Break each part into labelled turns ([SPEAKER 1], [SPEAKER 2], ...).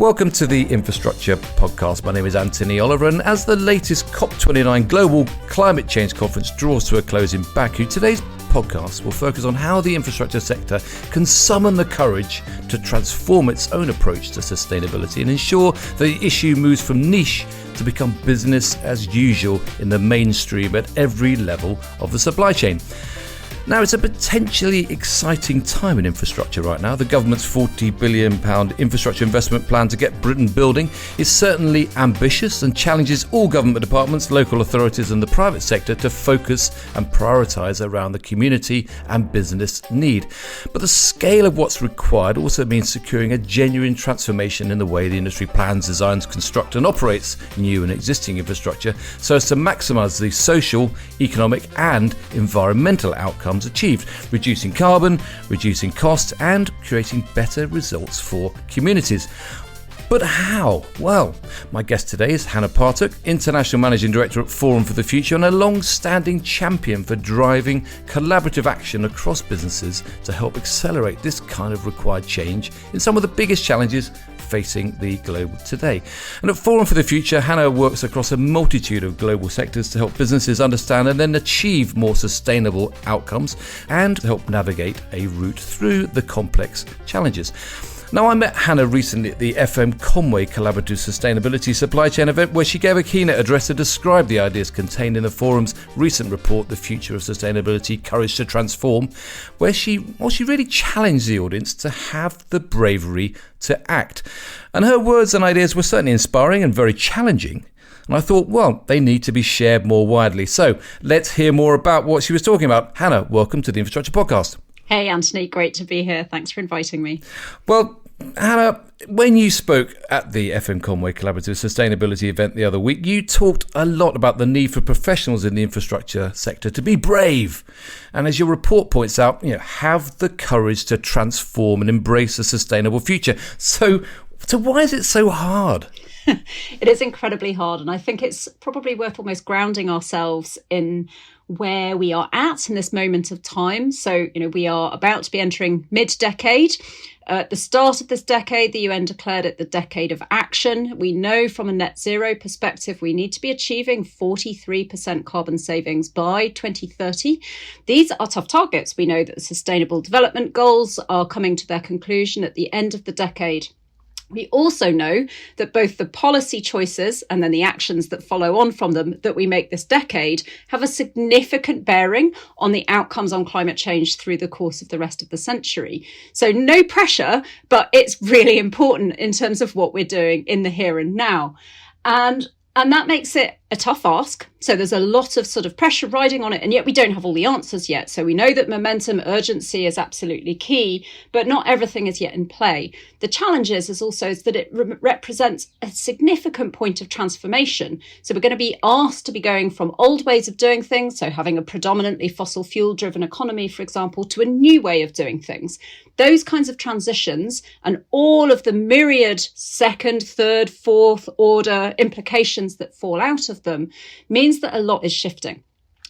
[SPEAKER 1] Welcome to the Infrastructure Podcast. My name is Anthony Oliver, and as the latest COP29 Global Climate Change Conference draws to a close in Baku, today's podcast will focus on how the infrastructure sector can summon the courage to transform its own approach to sustainability and ensure the issue moves from niche to become business as usual in the mainstream at every level of the supply chain. Now, it's a potentially exciting time in infrastructure right now. The government's £40 billion infrastructure investment plan to get Britain building is certainly ambitious and challenges all government departments, local authorities and the private sector to focus and prioritise around the community and business need. But the scale of what's required also means securing a genuine transformation in the way the industry plans, designs, constructs and operates new and existing infrastructure so as to maximise the social, economic and environmental outcomes achieved, reducing carbon, reducing costs and creating better results for communities. But how? Well, my guest today is Hannah Pathak, International Managing Director at Forum for the Future and a long-standing champion for driving collaborative action across businesses to help accelerate this kind of required change in some of the biggest challenges facing the globe today. And at Forum for the Future, Hannah works across a multitude of global sectors to help businesses understand and then achieve more sustainable outcomes and to help navigate a route through the complex challenges. Now, I met Hannah recently at the FM Conway Collaborative Sustainability Supply Chain event where she gave a keynote address to describe the ideas contained in the forum's recent report, The Future of Sustainability, Courage to Transform, where she really challenged the audience to have the bravery to act. And her words and ideas were certainly inspiring and very challenging. And I thought, well, they need to be shared more widely. So let's hear more about what she was talking about. Hannah, welcome to the Infrastructure Podcast.
[SPEAKER 2] Hey, Anthony, great to be here. Thanks for inviting me.
[SPEAKER 1] Well, Hannah, when you spoke at the FM Conway Collaborative Sustainability event the other week, you talked a lot about the need for professionals in the infrastructure sector to be brave. And as your report points out, have the courage to transform and embrace a sustainable future. So why is it so hard?
[SPEAKER 2] It is incredibly hard. And I think it's probably worth almost grounding ourselves in where we are at in this moment of time. So, we are about to be entering mid-decade. At the start of this decade, the UN declared it the decade of action. We know from a net zero perspective, we need to be achieving 43% carbon savings by 2030. These are tough targets. We know that the Sustainable Development Goals are coming to their conclusion at the end of the decade. We also know that both the policy choices and then the actions that follow on from them that we make this decade have a significant bearing on the outcomes on climate change through the course of the rest of the century. So no pressure, but it's really important in terms of what we're doing in the here and now. And that makes it a tough ask. So there's a lot of sort of pressure riding on it, and yet we don't have all the answers yet. So we know that momentum, urgency is absolutely key, but not everything is yet in play. The challenge is that it represents a significant point of transformation. So we're going to be asked to be going from old ways of doing things, so having a predominantly fossil fuel driven economy, for example, to a new way of doing things. Those kinds of transitions and all of the myriad second, third, fourth order implications that fall out of them means that a lot is shifting.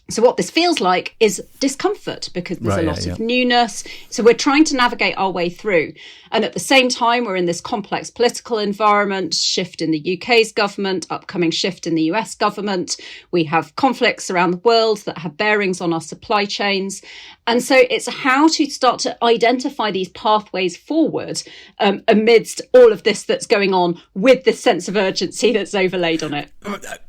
[SPEAKER 2] So what this feels like is discomfort because there's a lot of newness. So we're trying to navigate our way through. And at the same time, we're in this complex political environment, shift in the UK's government, upcoming shift in the US government. We have conflicts around the world that have bearings on our supply chains. And so it's how to start to identify these pathways forward amidst all of this that's going on with this sense of urgency that's overlaid on it.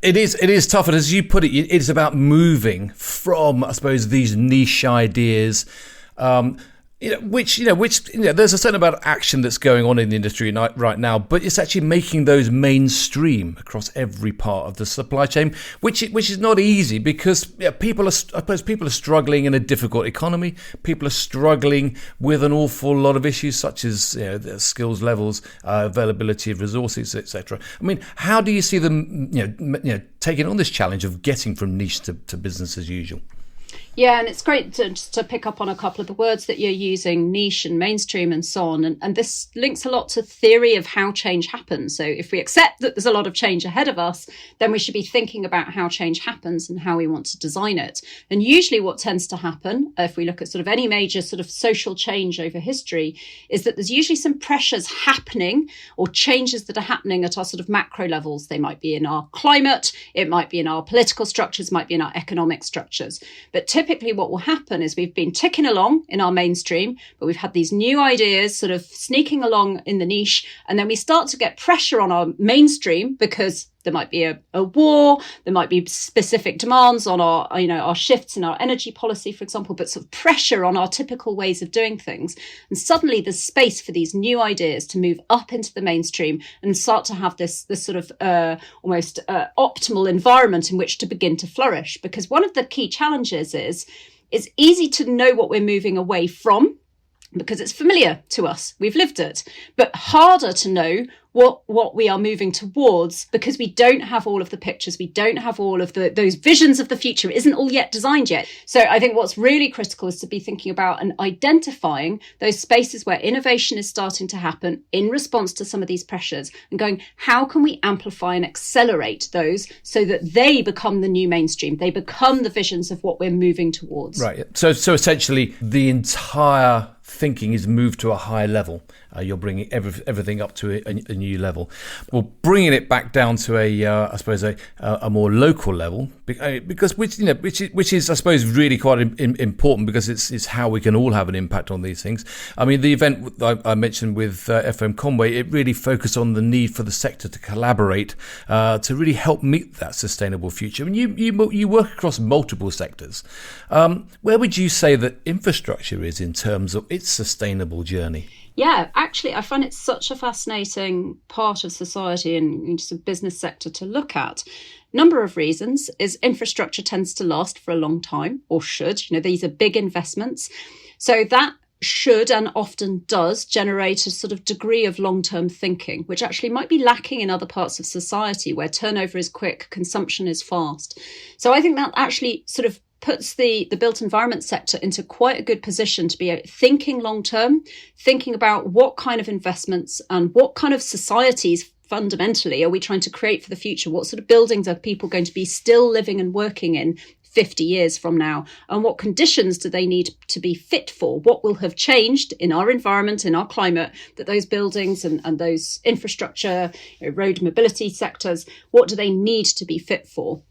[SPEAKER 1] It is tough. And as you put it, it's about moving from, I suppose, these niche ideas, which there's a certain amount of action that's going on in the industry right now, but it's actually making those mainstream across every part of the supply chain, which is not easy because people are struggling in a difficult economy. People are struggling with an awful lot of issues such as their skills levels, availability of resources, etc. I mean, how do you see them taking on this challenge of getting from niche to business as usual?
[SPEAKER 2] Yeah, and it's great to pick up on a couple of the words that you're using, niche and mainstream and so on. And this links a lot to theory of how change happens. So if we accept that there's a lot of change ahead of us, then we should be thinking about how change happens and how we want to design it. And usually what tends to happen, if we look at sort of any major sort of social change over history, is that there's usually some pressures happening or changes that are happening at our sort of macro levels. They might be in our climate, it might be in our political structures, might be in our economic structures. But typically what will happen is we've been ticking along in our mainstream, but we've had these new ideas sort of sneaking along in the niche. And then we start to get pressure on our mainstream because there might be a war, there might be specific demands on our shifts in our energy policy, for example, but sort of pressure on our typical ways of doing things. And suddenly there's space for these new ideas to move up into the mainstream and start to have this sort of almost optimal environment in which to begin to flourish. Because one of the key challenges is it's easy to know what we're moving away from because it's familiar to us. We've lived it, but harder to know what we are moving towards because we don't have all of the pictures. We don't have all of those visions of the future. It isn't all yet designed yet. So I think what's really critical is to be thinking about and identifying those spaces where innovation is starting to happen in response to some of these pressures and going, how can we amplify and accelerate those so that they become the new mainstream? They become the visions of what we're moving towards.
[SPEAKER 1] Right. So essentially the entire thinking is moved to a higher level. You're bringing everything up to a new level. Well, bringing it back down to a more local level, because which is I suppose really quite important because it's how we can all have an impact on these things. I mean, the event I mentioned with FM Conway, it really focused on the need for the sector to collaborate to really help meet that sustainable future. I mean, you work across multiple sectors. Where would you say that infrastructure is in terms of its sustainable journey?
[SPEAKER 2] Yeah, actually, I find it such a fascinating part of society and just a business sector to look at. Number of reasons is infrastructure tends to last for a long time, or should. These are big investments. So that should and often does generate a sort of degree of long-term thinking, which actually might be lacking in other parts of society where turnover is quick, consumption is fast. So I think that actually sort of puts the built environment sector into quite a good position to be thinking long term, thinking about what kind of investments and what kind of societies fundamentally are we trying to create for the future? What sort of buildings are people going to be still living and working in 50 years from now? And what conditions do they need to be fit for? What will have changed in our environment, in our climate, that those buildings and those infrastructure, road mobility sectors, what do they need to be fit for?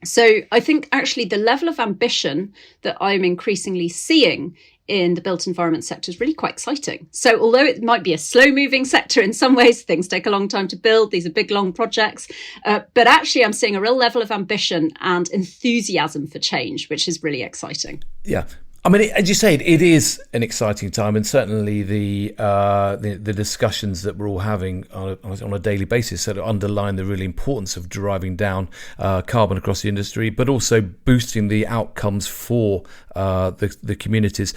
[SPEAKER 2] So I think actually the level of ambition that I'm increasingly seeing in the built environment sector is really quite exciting. So although it might be a slow moving sector in some ways, things take a long time to build, these are big, long projects, but actually I'm seeing a real level of ambition and enthusiasm for change, which is really exciting.
[SPEAKER 1] Yeah. I mean, as you say, it is an exciting time, and certainly the discussions that we're all having on a daily basis sort of underline the real importance of driving down carbon across the industry, but also boosting the outcomes for the communities,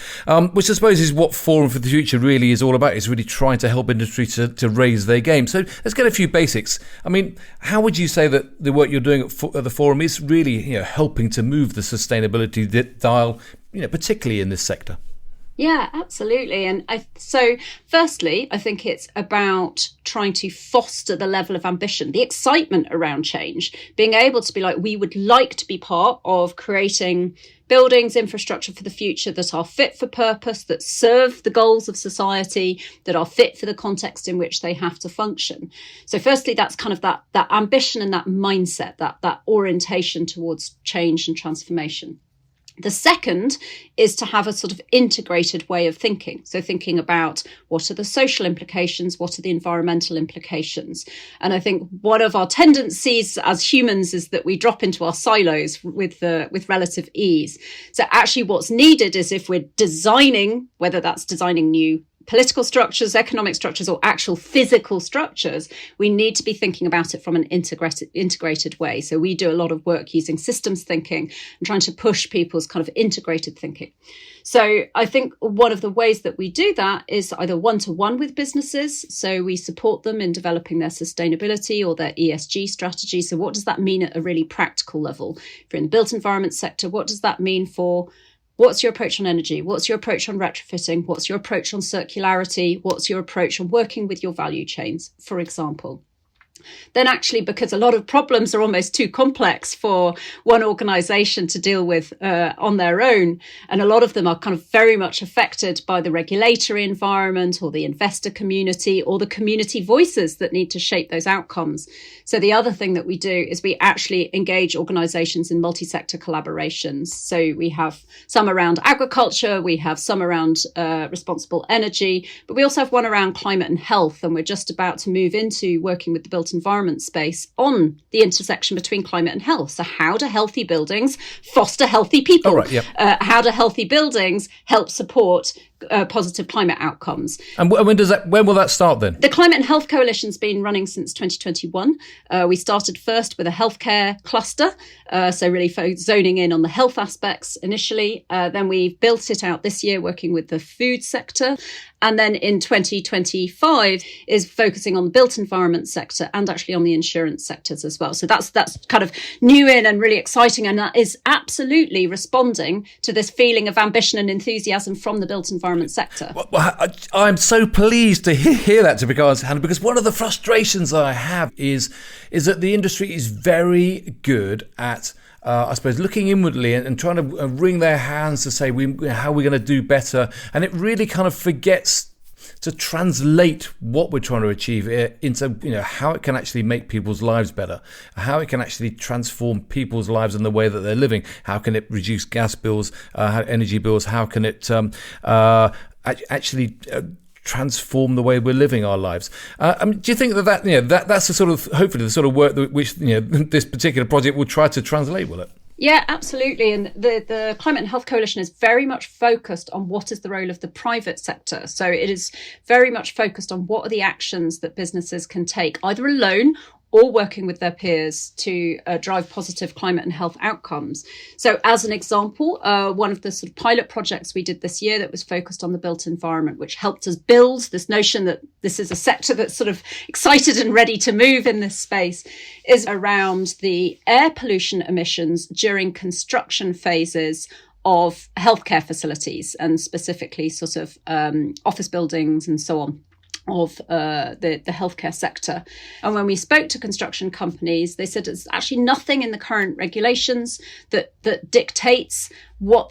[SPEAKER 1] which I suppose is what Forum for the Future really is all about. Is really trying to help industry to raise their game. So let's get a few basics. I mean, how would you say that the work you're doing at the Forum is really helping to move the sustainability dial? Particularly in this sector.
[SPEAKER 2] Yeah, absolutely. And so firstly, I think it's about trying to foster the level of ambition, the excitement around change, being able to be like, we would like to be part of creating buildings, infrastructure for the future that are fit for purpose, that serve the goals of society, that are fit for the context in which they have to function. So firstly, that's kind of that ambition and that mindset, that orientation towards change and transformation. The second is to have a sort of integrated way of thinking. So thinking about what are the social implications, what are the environmental implications. And I think one of our tendencies as humans is that we drop into our silos with relative ease. So actually what's needed is if we're designing, whether that's designing new political structures, economic structures, or actual physical structures, we need to be thinking about it from an integrated way. So we do a lot of work using systems thinking and trying to push people's kind of integrated thinking. So I think one of the ways that we do that is either one-to-one with businesses. So we support them in developing their sustainability or their ESG strategy. So what does that mean at a really practical level? If you're in the built environment sector, what does that mean for What's your approach on energy? What's your approach on retrofitting? What's your approach on circularity? What's your approach on working with your value chains, for example? Then actually, because a lot of problems are almost too complex for one organisation to deal with on their own, and a lot of them are kind of very much affected by the regulatory environment or the investor community or the community voices that need to shape those outcomes. So the other thing that we do is we actually engage organisations in multi-sector collaborations. So we have some around agriculture, we have some around responsible energy, but we also have one around climate and health, and we're just about to move into working with the built environment space on the intersection between climate and health. So how do healthy buildings foster healthy people?
[SPEAKER 1] Oh, right, yep.
[SPEAKER 2] How do healthy buildings help support positive climate outcomes?
[SPEAKER 1] And when will that start then?
[SPEAKER 2] The Climate and Health Coalition's been running since 2021. We started first with a healthcare cluster, so really zoning in on the health aspects initially. Then we built it out this year, working with the food sector. And then in 2025 is focusing on the built environment sector and actually on the insurance sectors as well. So that's kind of new in and really exciting. And that is absolutely responding to this feeling of ambition and enthusiasm from the built environment sector.
[SPEAKER 1] Well, I'm so pleased to hear that, to be honest, Hannah, because one of the frustrations I have is that the industry is very good at I suppose looking inwardly and trying to wring their hands to say how we're going to do better, and it really kind of forgets to translate what we're trying to achieve into how it can actually make people's lives better, how it can actually transform people's lives and the way that they're living. How can it reduce gas bills, energy bills? How can it actually transform the way we're living our lives? Do you think that's the sort of, hopefully the sort of work which this particular project will try to translate, will it?
[SPEAKER 2] Yeah, absolutely. And the Climate and Health Coalition is very much focused on what is the role of the private sector. So it is very much focused on what are the actions that businesses can take, either alone or working with their peers to drive positive climate and health outcomes. So as an example, one of the sort of pilot projects we did this year that was focused on the built environment, which helped us build this notion that this is a sector that's sort of excited and ready to move in this space, is around the air pollution emissions during construction phases of healthcare facilities, and specifically sort of office buildings and so on, of the healthcare sector. And when we spoke to construction companies, they said there's actually nothing in the current regulations that dictates what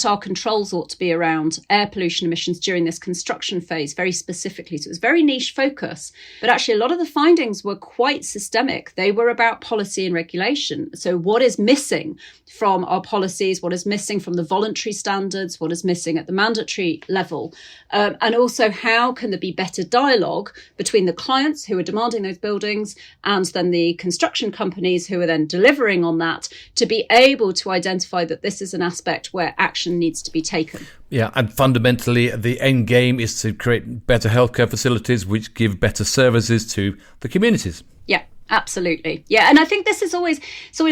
[SPEAKER 2] our controls ought to be around air pollution emissions during this construction phase, very specifically. So it was very niche focus, but actually a lot of the findings were quite systemic. They were about policy and regulation. So what is missing from our policies, what is missing from the voluntary standards, what is missing at the mandatory level, and also how can there be better dialogue between the clients who are demanding those buildings and then the construction companies who are then delivering on that, to be able to identify that this is an aspect where action needs to be taken.
[SPEAKER 1] Yeah, and fundamentally the end game is to create better healthcare facilities which give better services to the communities.
[SPEAKER 2] Yeah. Absolutely. Yeah. And I think this is always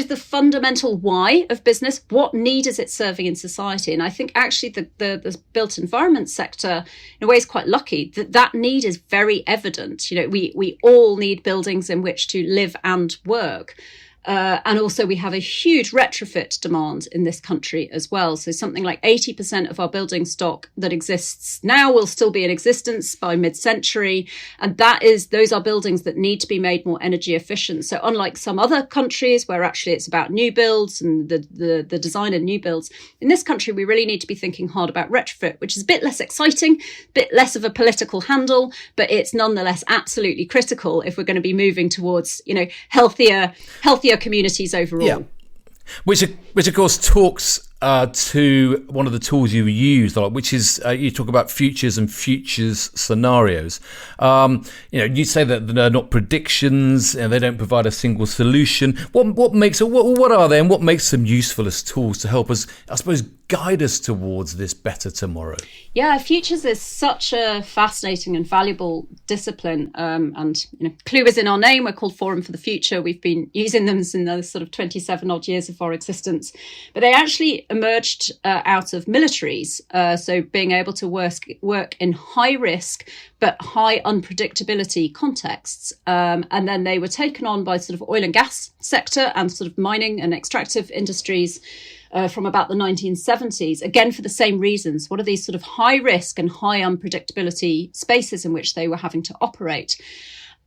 [SPEAKER 2] the fundamental why of business. What need is it serving in society? And I think actually the built environment sector in a way is quite lucky that need is very evident. We all need buildings in which to live and work. And also we have a huge retrofit demand in this country as well. So something like 80% of our building stock that exists now will still be in existence by mid-century. And those are buildings that need to be made more energy efficient. So unlike some other countries where actually it's about new builds and the design of new builds, in this country, we really need to be thinking hard about retrofit, which is a bit less exciting, a bit less of a political handle, but it's nonetheless absolutely critical if we're going to be moving towards, healthier communities overall.
[SPEAKER 1] Yeah. Which of course talks to one of the tools you use, which is you talk about futures and futures scenarios. You say that they're not predictions and they don't provide a single solution. What are they, and what makes them useful as tools to help us, I suppose, guide us towards this better tomorrow?
[SPEAKER 2] Yeah, futures is such a fascinating and valuable discipline. And Clue is in our name. We're called Forum for the Future. We've been using them in the sort of 27 odd years of our existence. But they actually emerged out of militaries. So being able to work in high risk but high unpredictability contexts. And then they were taken on by sort of oil and gas sector and sort of mining and extractive industries from about the 1970s, again, for the same reasons. What are these sort of high risk and high unpredictability spaces in which they were having to operate?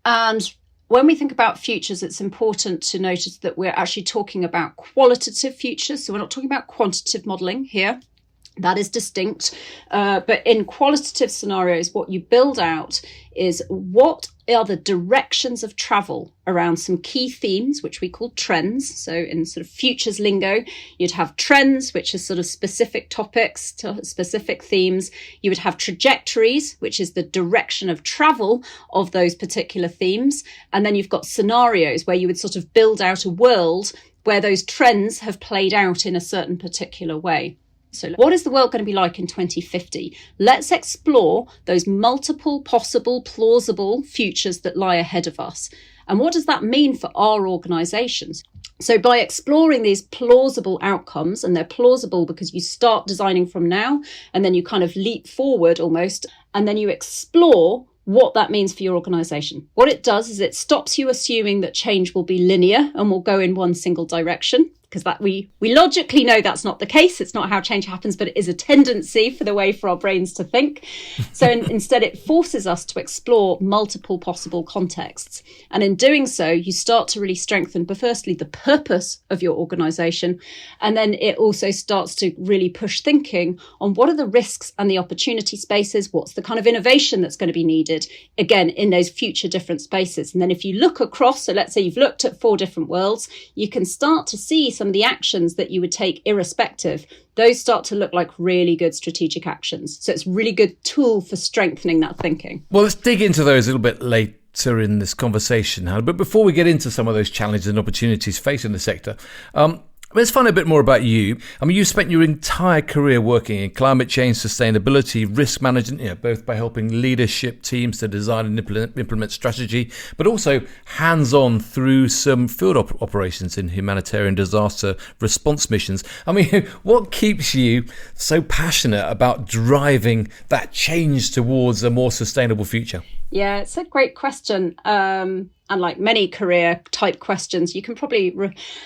[SPEAKER 2] And when we think about futures, it's important to notice that we're actually talking about qualitative futures. So we're not talking about quantitative modelling here. That is distinct. But in qualitative scenarios, what you build out is what are the directions of travel around some key themes, which we call trends. So in sort of futures lingo, you'd have trends, which are sort of specific topics, specific themes. You would have trajectories, which is the direction of travel of those particular themes. And then you've got scenarios where you would sort of build out a world where those trends have played out in a certain particular way. So what is the world going to be like in 2050? Let's explore those multiple possible, plausible futures that lie ahead of us. And what does that mean for our organisations? So by exploring these plausible outcomes, and they're plausible because you start designing from now, and then you kind of leap forward almost, and then you explore what that means for your organisation. What it does is it stops you assuming that change will be linear and will go in one single direction, because that we logically know that's not the case. It's not how change happens, but it is a tendency for the way for our brains to think. So instead, it forces us to explore multiple possible contexts. And in doing so, you start to really strengthen, but firstly, the purpose of your organisation. And then it also starts to really push thinking on what are the risks and the opportunity spaces, what's the kind of innovation that's going to be needed, again, in those future different spaces. And then if you look across, so let's say you've looked at 4 different worlds, you can start to see some of the actions that you would take irrespective. Those start to look like really good strategic actions. So it's a really good tool for strengthening that thinking.
[SPEAKER 1] Well, let's dig into those a little bit later in this conversation, Hannah. But before we get into some of those challenges and opportunities facing the sector, let's find out a bit more about you. I mean, you spent your entire career working in climate change, sustainability, risk management, both by helping leadership teams to design and implement strategy, but also hands-on through some field operations in humanitarian disaster response missions. I mean, what keeps you so passionate about driving that change towards a more sustainable future?
[SPEAKER 2] Yeah, it's a great question. And like many career type questions, you can probably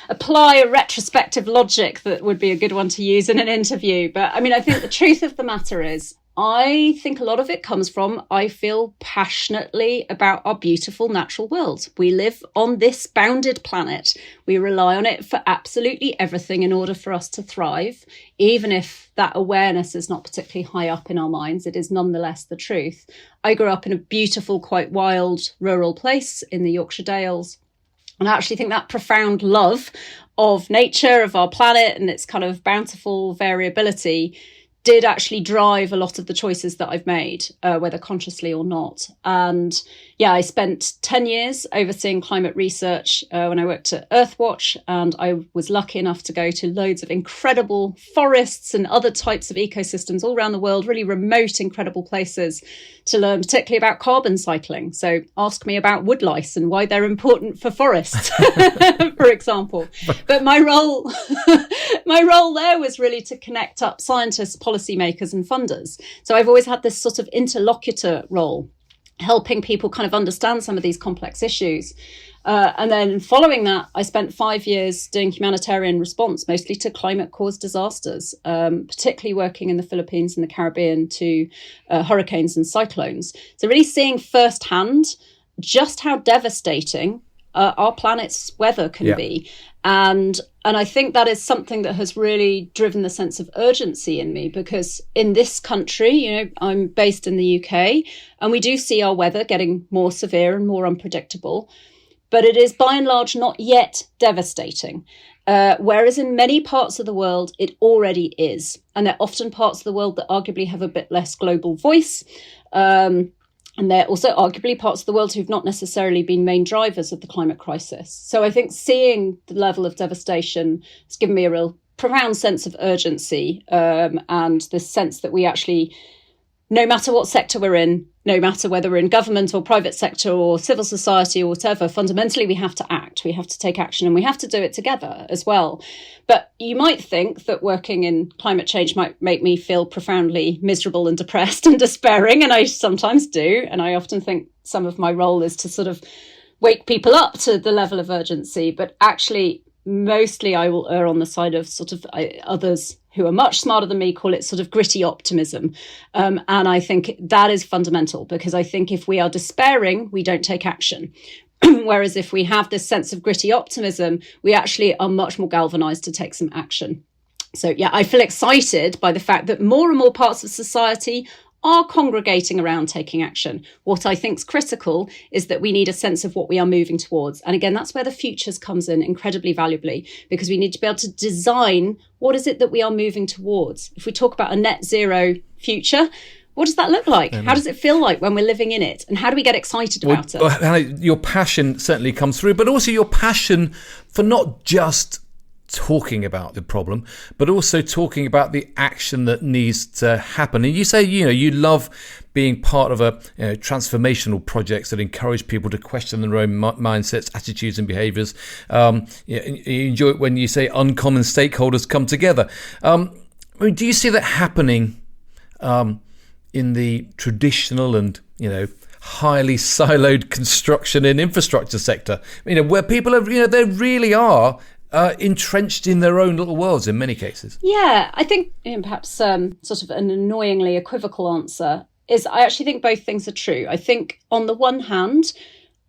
[SPEAKER 2] apply a retrospective logic that would be a good one to use in an interview. But I mean, I think the truth of the matter is, I think a lot of it comes from, I feel passionately about our beautiful natural world. We live on this bounded planet. We rely on it for absolutely everything in order for us to thrive. Even if that awareness is not particularly high up in our minds, it is nonetheless the truth. I grew up in a beautiful, quite wild rural place in the Yorkshire Dales. And I actually think that profound love of nature, of our planet and its kind of bountiful variability did actually drive a lot of the choices that I've made, whether consciously or not. And yeah, I spent 10 years overseeing climate research when I worked at Earthwatch, and I was lucky enough to go to loads of incredible forests and other types of ecosystems all around the world, really remote, incredible places to learn particularly about carbon cycling. So ask me about woodlice and why they're important for forests, for example. But my role there was really to connect up scientists, policymakers and funders. So I've always had this sort of interlocutor role, helping people kind of understand some of these complex issues. And then following that, I spent 5 years doing humanitarian response, mostly to climate-caused disasters, particularly working in the Philippines and the Caribbean to hurricanes and cyclones. So really seeing firsthand just how devastating our planet's weather can be. And I think that is something that has really driven the sense of urgency in me, because in this country, I'm based in the UK, and we do see our weather getting more severe and more unpredictable, but it is by and large not yet devastating. Whereas in many parts of the world, it already is. And there are often parts of the world that arguably have a bit less global voice. And they're also arguably parts of the world who've not necessarily been main drivers of the climate crisis. So I think seeing the level of devastation has given me a real profound sense of urgency, and this sense that we actually, no matter what sector we're in, no matter whether we're in government or private sector or civil society or whatever, fundamentally we have to act, we have to take action, and we have to do it together as well. But you might think that working in climate change might make me feel profoundly miserable and depressed and despairing, and I sometimes do. And I often think some of my role is to sort of wake people up to the level of urgency. But actually, mostly I will err on the side of others who are much smarter than me call it sort of gritty optimism. And I think that is fundamental, because I think if we are despairing, we don't take action. Whereas if we have this sense of gritty optimism, we actually are much more galvanized to take some action. So, yeah, I feel excited by the fact that more and more parts of society are congregating around taking action. What I think is critical is that we need a sense of what we are moving towards. And again, that's where the futures comes in incredibly valuably, because we need to be able to design what is it that we are moving towards. If we talk about a net zero future, what does that look like? How does it feel like when we're living in it? And how do we get excited about it?
[SPEAKER 1] Your passion certainly comes through, but also your passion for not just talking about the problem, but also talking about the action that needs to happen. And you say, you love being part of transformational projects that encourage people to question their own mindsets, attitudes and behaviours. You enjoy it when you say uncommon stakeholders come together. Do you see that happening in the traditional and, highly siloed construction and infrastructure sector, where people are, they really are entrenched in their own little worlds in many cases?
[SPEAKER 2] Yeah, I think perhaps sort of an annoyingly equivocal answer is I actually think both things are true. I think on the one hand,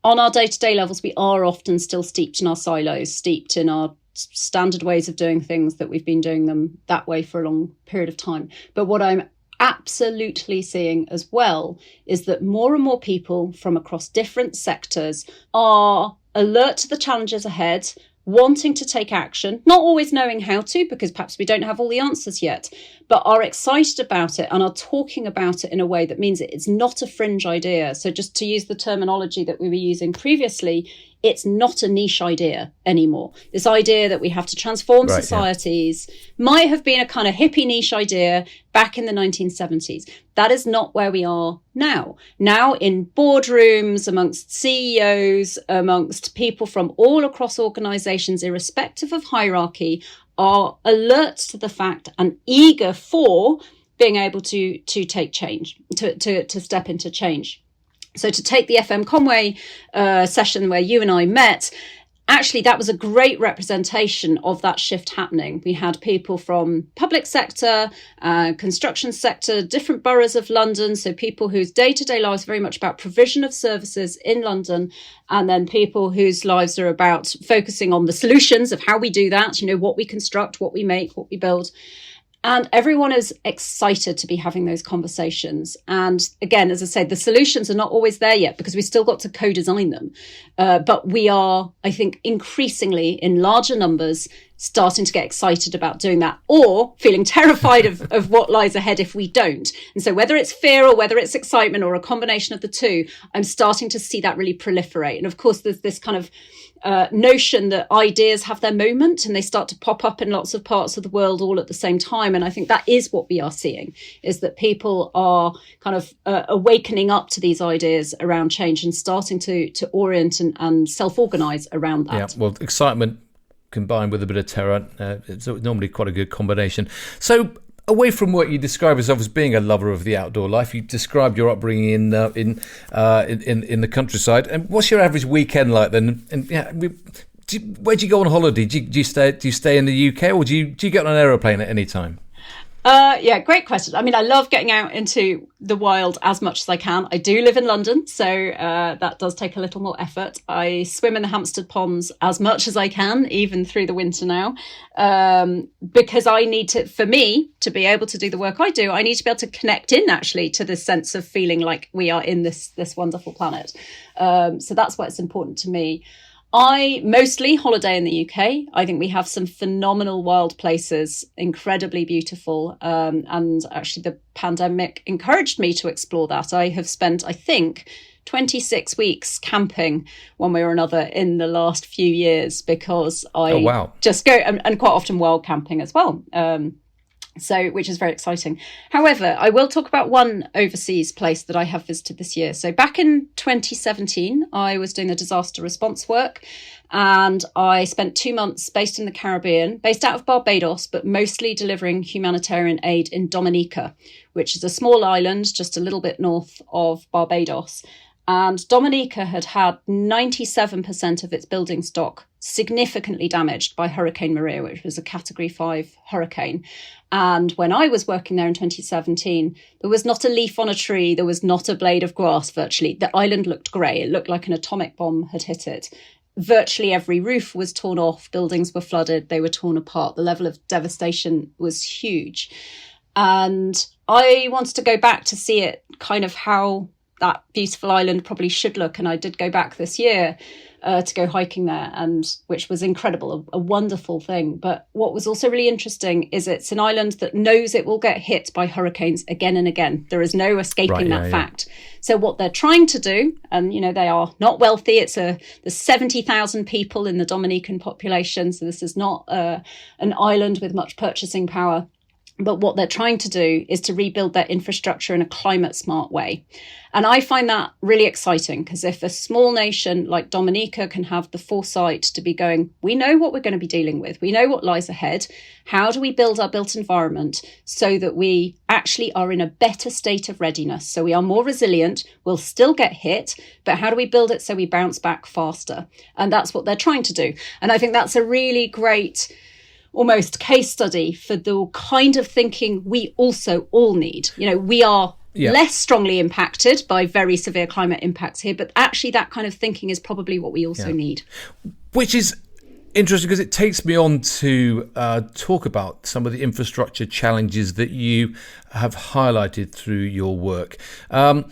[SPEAKER 2] on our day-to-day levels, we are often still steeped in our silos, steeped in our standard ways of doing things that we've been doing them that way for a long period of time. But what I'm absolutely seeing as well is that more and more people from across different sectors are alert to the challenges ahead, wanting to take action, not always knowing how to, because perhaps we don't have all the answers yet, but are excited about it and are talking about it in a way that means it's not a fringe idea. So just to use the terminology that we were using previously, it's not a niche idea anymore. This idea that we have to transform societies might have been a kind of hippie niche idea back in the 1970s. That is not where we are now. Now in boardrooms, amongst CEOs, amongst people from all across organizations, irrespective of hierarchy, are alert to the fact and eager for being able to take change, to step into change. So to take the FM Conway session where you and I met, actually that was a great representation of that shift happening. We had people from public sector, construction sector, different boroughs of London, so people whose day-to-day lives are very much about provision of services in London, and then people whose lives are about focusing on the solutions of how we do that, what we construct, what we make, what we build. And everyone is excited to be having those conversations. And again, as I said, the solutions are not always there yet because we still got to co-design them. But we are, I think, increasingly in larger numbers starting to get excited about doing that, or feeling terrified of what lies ahead if we don't. And so whether it's fear or whether it's excitement or a combination of the two, I'm starting to see that really proliferate. And of course, there's this kind of notion that ideas have their moment and they start to pop up in lots of parts of the world all at the same time. And I think that is what we are seeing, is that people are kind of awakening up to these ideas around change and starting to orient and self-organize around that.
[SPEAKER 1] Yeah, well, excitement combined with a bit of terror, it's normally quite a good combination. So away from what you describe yourself as being a lover of the outdoor life, you described your upbringing in the countryside. And what's your average weekend like then? And where do you go on holiday? Do you stay in the UK, or do you get on an aeroplane at any time?
[SPEAKER 2] Great question. I mean, I love getting out into the wild as much as I can. I do live in London, so that does take a little more effort. I swim in the Hampstead ponds as much as I can, even through the winter now, because I need to, for me, to be able to do the work I do, I need to be able to connect in actually to this sense of feeling like we are in this wonderful planet. So that's why it's important to me. I mostly holiday in the UK. I think we have some phenomenal wild places, incredibly beautiful. And actually the pandemic encouraged me to explore that. I have spent, I think, 26 weeks camping one way or another in the last few years because I just go and quite often wild camping as well. Which is very exciting. However, I will talk about one overseas place that I have visited this year. So back in 2017, I was doing the disaster response work, and I spent 2 months based in the Caribbean, based out of Barbados, but mostly delivering humanitarian aid in Dominica, which is a small island just a little bit north of Barbados. And Dominica had 97% of its building stock significantly damaged by Hurricane Maria, which was a Category 5 hurricane. And when I was working there in 2017, there was not a leaf on a tree, there was not a blade of grass virtually. The island looked grey. It looked like an atomic bomb had hit it. Virtually every roof was torn off, buildings were flooded, they were torn apart. The level of devastation was huge. And I wanted to go back to see it kind of how that beautiful island probably should look. And I did go back this year to go hiking there, and which was incredible, a wonderful thing. But what was also really interesting is it's an island that knows it will get hit by hurricanes again and again. There is no escaping that fact. So what they're trying to do, and they are not wealthy. There's 70,000 people in the Dominican population, so this is not an island with much purchasing power. But what they're trying to do is to rebuild their infrastructure in a climate smart way. And I find that really exciting, because if a small nation like Dominica can have the foresight to be going, we know what we're going to be dealing with, we know what lies ahead, how do we build our built environment so that we actually are in a better state of readiness? So we are more resilient, we'll still get hit, but how do we build it so we bounce back faster? And that's what they're trying to do. And I think that's a really great almost case study for the kind of thinking we also all need. We are less strongly impacted by very severe climate impacts here, but actually that kind of thinking is probably what we also need.
[SPEAKER 1] Which is interesting, because it takes me on to talk about some of the infrastructure challenges that you have highlighted through your work. The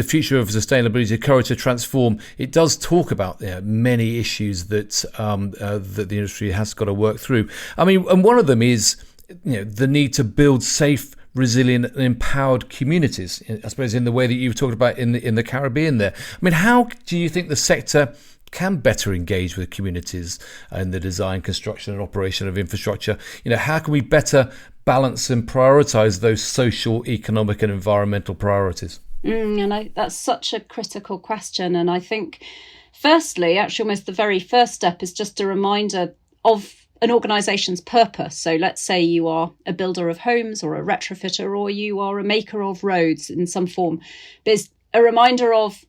[SPEAKER 1] future of sustainability, Courage to Transform, it does talk about many issues that that the industry has got to work through. I mean, and one of them is the need to build safe, resilient and empowered communities, I suppose, in the way that you've talked about in the Caribbean there. I mean, how do you think the sector can better engage with communities in the design, construction and operation of infrastructure? How can we better balance and prioritise those social, economic and environmental priorities?
[SPEAKER 2] That's such a critical question. And I think, firstly, actually almost the very first step is just a reminder of an organisation's purpose. So let's say you are a builder of homes or a retrofitter, or you are a maker of roads in some form. There's a reminder of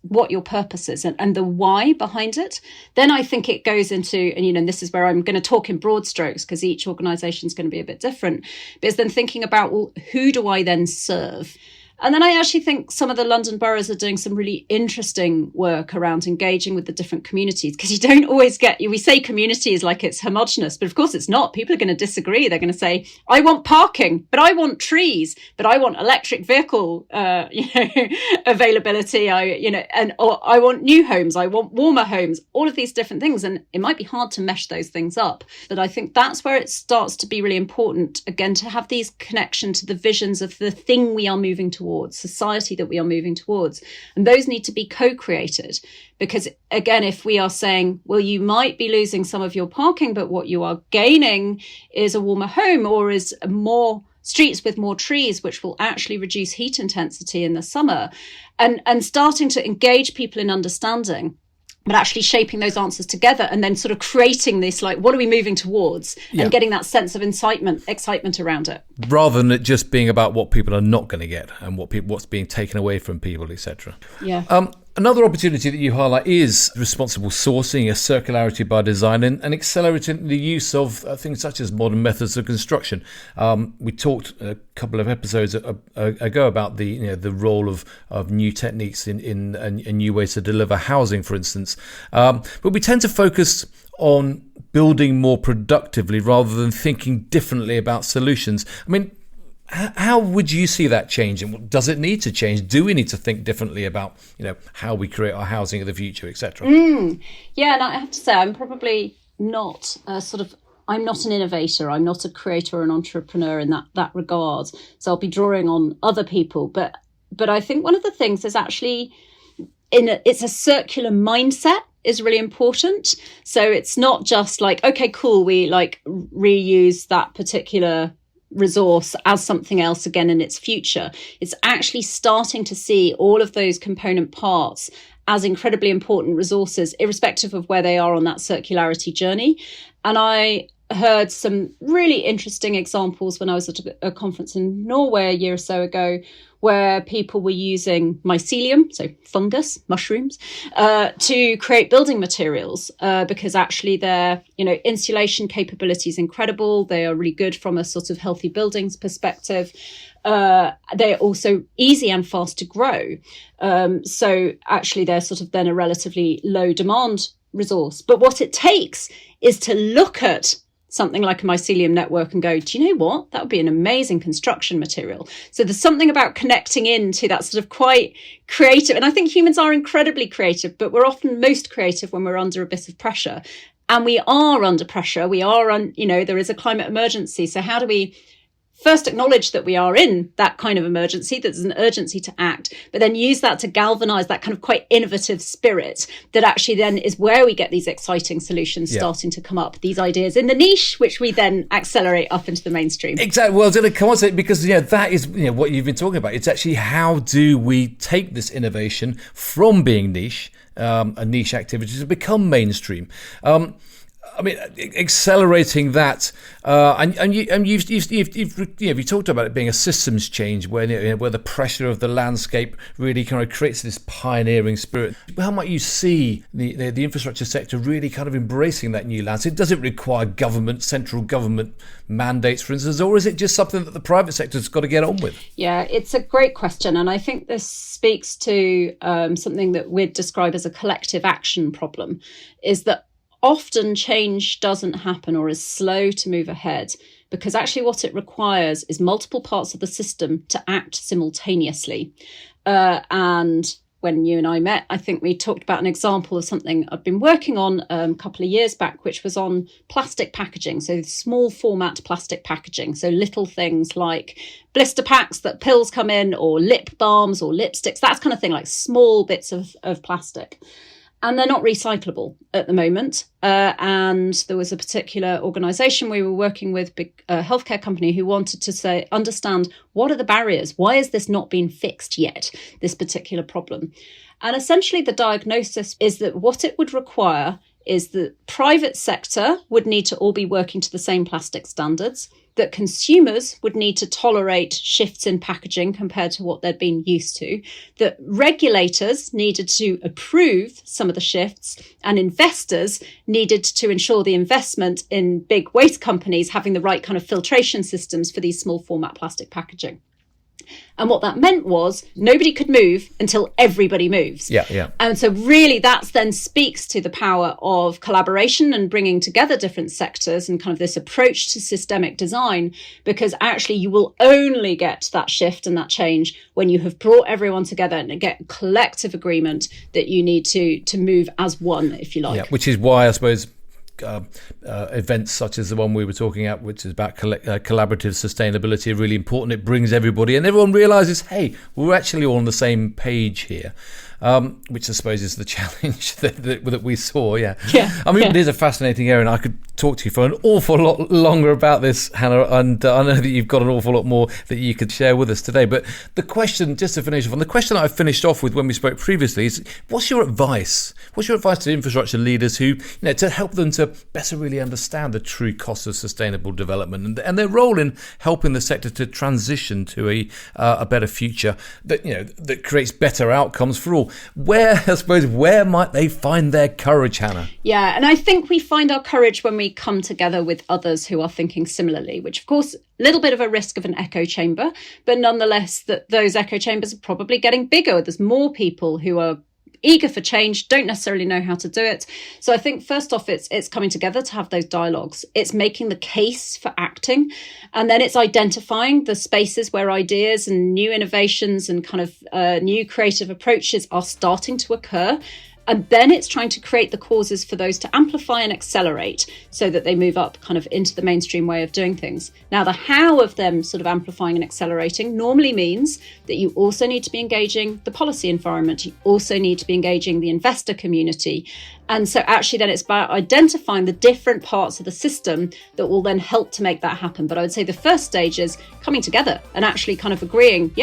[SPEAKER 2] what your purpose is and the why behind it. Then I think it goes into, and this is where I'm going to talk in broad strokes, because each organisation is going to be a bit different, but it's then thinking about, well, who do I then serve? And then I actually think some of the London boroughs are doing some really interesting work around engaging with the different communities, because you don't always we say communities like it's homogenous, but of course it's not. People are going to disagree. They're going to say, I want parking, but I want trees, but I want electric vehicle, availability. Or I want new homes. I want warmer homes, all of these different things. And it might be hard to mesh those things up. But I think that's where it starts to be really important, again, to have these connections to the visions of the thing we are moving towards, society that we are moving towards. And those need to be co-created, because again, if we are saying, well, you might be losing some of your parking, but what you are gaining is a warmer home, or is more streets with more trees, which will actually reduce heat intensity in the summer, and starting to engage people in understanding, but actually shaping those answers together and then sort of creating this, like, what are we moving towards, and getting that sense of excitement around it.
[SPEAKER 1] Rather than it just being about what people are not going to get and what's being taken away from people, etc.
[SPEAKER 2] Yeah.
[SPEAKER 1] Another opportunity that you highlight is responsible sourcing, a circularity by design, and accelerating the use of things such as modern methods of construction. We talked a couple of episodes ago about the role of new techniques in new ways to deliver housing, for instance. But we tend to focus on building more productively rather than thinking differently about solutions. I mean, how would you see that changing? Does it need to change? Do we need to think differently about, how we create our housing of the future, etc.?
[SPEAKER 2] Yeah, and I have to say, I'm probably not I'm not an innovator. I'm not a creator or an entrepreneur in that regard. So I'll be drawing on other people. But I think one of the things is actually it's a circular mindset is really important. So it's not just like, okay, cool, we reuse that particular resource as something else again in its future. It's actually starting to see all of those component parts as incredibly important resources, irrespective of where they are on that circularity journey. And I heard some really interesting examples when I was at a conference in Norway a year or so ago, where people were using mycelium, so fungus, mushrooms, to create building materials, because actually their, insulation capability is incredible. They are really good from a sort of healthy buildings perspective. They're also easy and fast to grow. So actually they're sort of then a relatively low demand resource. But what it takes is to look at something like a mycelium network and go, do you know what? That would be an amazing construction material. So there's something about connecting into that sort of quite creative. And I think humans are incredibly creative, but we're often most creative when we're under a bit of pressure. And we are under pressure. We are there is a climate emergency. So how do we first acknowledge that we are in that kind of emergency, that there's an urgency to act, but then use that to galvanize that kind of quite innovative spirit that actually then is where we get these exciting solutions starting to come up, these ideas in the niche, which we then accelerate up into the mainstream.
[SPEAKER 1] Exactly. Well, I was going to come on to it because that is what you've been talking about. It's actually how do we take this innovation from being niche, a niche activity, to become mainstream. Accelerating that, and you've talked about it being a systems change where the pressure of the landscape really kind of creates this pioneering spirit. How might you see the infrastructure sector really kind of embracing that new landscape? Does it require central government mandates, for instance, or is it just something that the private sector's got to get on with?
[SPEAKER 2] Yeah, it's a great question, and I think this speaks to something that we'd describe as a collective action problem, is that often change doesn't happen or is slow to move ahead because actually what it requires is multiple parts of the system to act simultaneously. And when you and I met, I think we talked about an example of something I've been working on a couple of years back, which was on plastic packaging. So small format plastic packaging. So little things like blister packs that pills come in, or lip balms or lipsticks, that kind of thing, like small bits of plastic. And they're not recyclable at the moment. And there was a particular organisation we were working with, a healthcare company, who wanted to understand what are the barriers? Why is this not being fixed yet, this particular problem? And essentially the diagnosis is that what it would require is the private sector would need to all be working to the same plastic standards, that consumers would need to tolerate shifts in packaging compared to what they'd been used to, that regulators needed to approve some of the shifts, and investors needed to ensure the investment in big waste companies having the right kind of filtration systems for these small format plastic packaging. And what that meant was nobody could move until everybody moves.
[SPEAKER 1] Yeah.
[SPEAKER 2] And so really that then speaks to the power of collaboration and bringing together different sectors and kind of this approach to systemic design, because actually you will only get that shift and that change when you have brought everyone together and get collective agreement that you need to move as one, if you like.
[SPEAKER 1] Yeah, which is why I suppose events such as the one we were talking about, which is about collaborative sustainability, are really important. It brings everybody, and everyone realises, hey, we're actually all on the same page here, which I suppose is the challenge that we saw. It is a fascinating area, and I could talk to you for an awful lot longer about this, Hannah, and I know that you've got an awful lot more that you could share with us today. But the question, just to finish off on, the question that I finished off with when we spoke previously is, what's your advice? What's your advice to infrastructure leaders who, to help them to better really understand the true costs of sustainable development and their role in helping the sector to transition to a better future that creates better outcomes for all? Where might they find their courage, Hannah?
[SPEAKER 2] Yeah, and I think we find our courage when we come together with others who are thinking similarly, which of course, a little bit of a risk of an echo chamber, but nonetheless that those echo chambers are probably getting bigger. There's more people who are eager for change, don't necessarily know how to do it. So I think first off, it's coming together to have those dialogues. It's making the case for acting. And then it's identifying the spaces where ideas and new innovations and kind of new creative approaches are starting to occur. And then it's trying to create the causes for those to amplify and accelerate so that they move up kind of into the mainstream way of doing things. Now, the how of them sort of amplifying and accelerating normally means that you also need to be engaging the policy environment. You also need to be engaging the investor community. And so actually then it's about identifying the different parts of the system that will then help to make that happen. But I would say the first stage is coming together and actually kind of agreeing,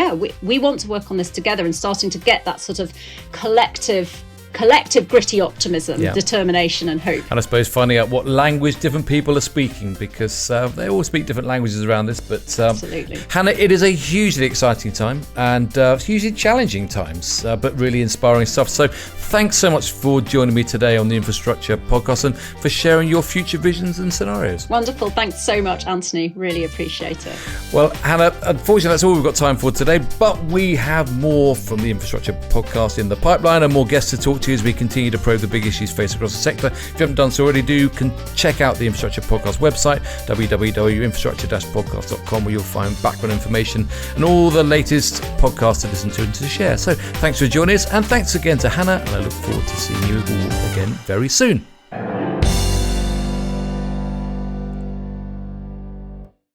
[SPEAKER 2] we want to work on this together and starting to get that sort of collective collective gritty optimism, determination and hope.
[SPEAKER 1] And I suppose finding out what language different people are speaking, because they all speak different languages around this. But
[SPEAKER 2] Absolutely.
[SPEAKER 1] Hannah, it is a hugely exciting time and hugely challenging times, but really inspiring stuff. So thanks so much for joining me today on the Infrastructure Podcast and for sharing your future visions and scenarios.
[SPEAKER 2] Wonderful. Thanks so much, Anthony. Really appreciate it.
[SPEAKER 1] Well, Hannah, unfortunately, that's all we've got time for today, but we have more from the Infrastructure Podcast in the pipeline and more guests to talk to as we continue to probe the big issues faced across the sector. If you haven't done so already, can check out the Infrastructure Podcast website, www.infrastructure-podcast.com, where you'll find background information and all the latest podcasts to listen to and to share. So thanks for joining us, and thanks again to Hannah, and I look forward to seeing you all again very soon.